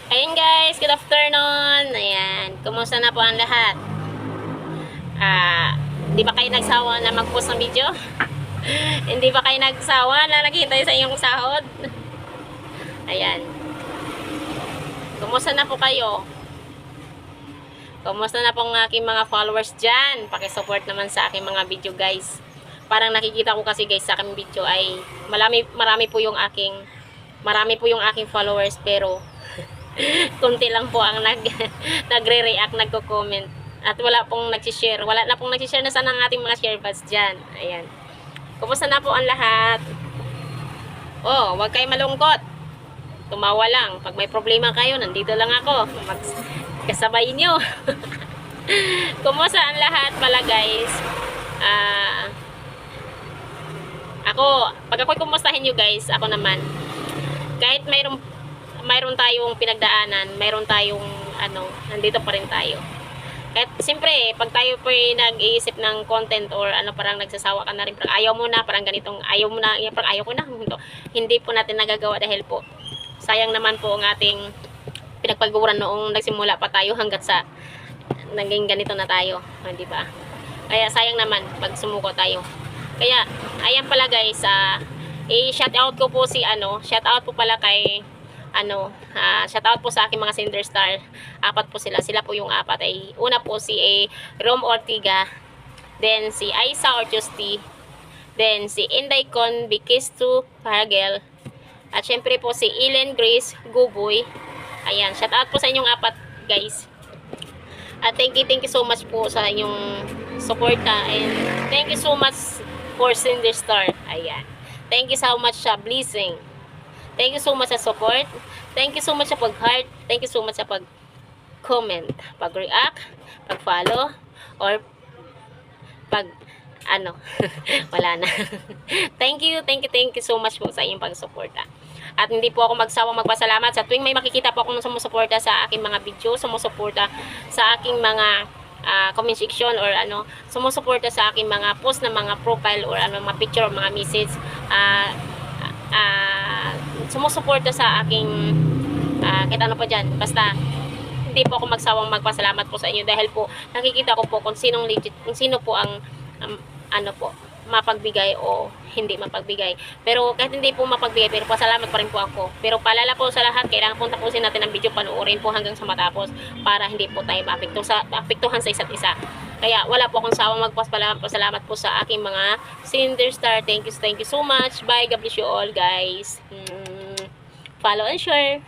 Ayun guys, good afternoon. Ayan, kumusta na po ang lahat? Di ba kayo nagsawa na mag-post ng video? Hindi ba kayo nagsawa na naghihintay sa inyong sahod? Ayan. Kumusta na po kayo? Kumusta na po ang aking mga followers dyan? Pakisupport naman sa aking mga video guys. Parang nakikita ko kasi guys sa aking video ay marami po yung aking followers pero kunti lang po ang nagre-react, nagko-comment. At wala pong nag-share. Wala na pong nag-share na sana ang ating mga share buds dyan. Ayan. Kumusta na po ang lahat? Oh, huwag kayo malungkot. Tumawa lang. Pag may problema kayo, nandito lang ako. Kasabay nyo. Kumusta ang lahat pala guys? Pag ako'y kumustahin nyo guys, ako naman, kahit mayroon tayong pinagdaanan, mayroon tayong nandito pa rin tayo. Kahit siyempre, pag tayo po nag-iisip ng content or parang nagsasawa ka na rin, parang ayaw mo na, parang ganitong ayaw mo na, parang ayaw ko na, hindi po natin nagagawa dahil po sayang naman po ang ating pinagpaguran noong nagsimula pa tayo hanggat sa naging ganito na tayo, di ba? Kaya sayang naman pag sumuko tayo. Kaya ayan pala guys, i-shout out ko po shout out po pala kay shout out po sa aking mga Cinder Star. 4 po sila po yung 4 ay una po si Rom Ortiga, then si Aisa Ortusti, then si Inday Con Bikistu Paragel, at syempre po si Ellen Grace Guboy. Ayan, shout out po sa inyong 4 guys. At thank you so much po sa inyong suporta, and thank you so much for Cinder Star. Ayan, thank you so much sa blessing. Thank you so much sa support. Thank you so much sa pag-heart. Thank you so much sa pag-comment, pag-react, pag-follow, or wala na. Thank you so much po sa inyong pag-suporta. At hindi po ako magsawang magpasalamat sa tuwing may makikita po akong sumusuporta sa aking mga video, sumusuporta sa aking mga comment section, or sumusuporta sa aking mga post na mga profile or mga picture or mga message, sumusuporta sa aking kahit ano pa dyan. Basta hindi po ako magsawang magpasalamat po sa inyo dahil po nakikita ko po kung sinong legit, kung sino po ang mapagbigay o hindi mapagbigay. Pero kahit hindi po mapagbigay, pero pasalamat pa rin po ako. Pero paalala po sa lahat, kailangan po tapusin natin ang video, panoorin po hanggang sa matapos para hindi po tayo maapektuhan sa isa't isa. Kaya wala po akong sawang magpasalamat po sa aking mga Cinder Star. Thank you so much. Bye. God bless you all guys. Follow and share.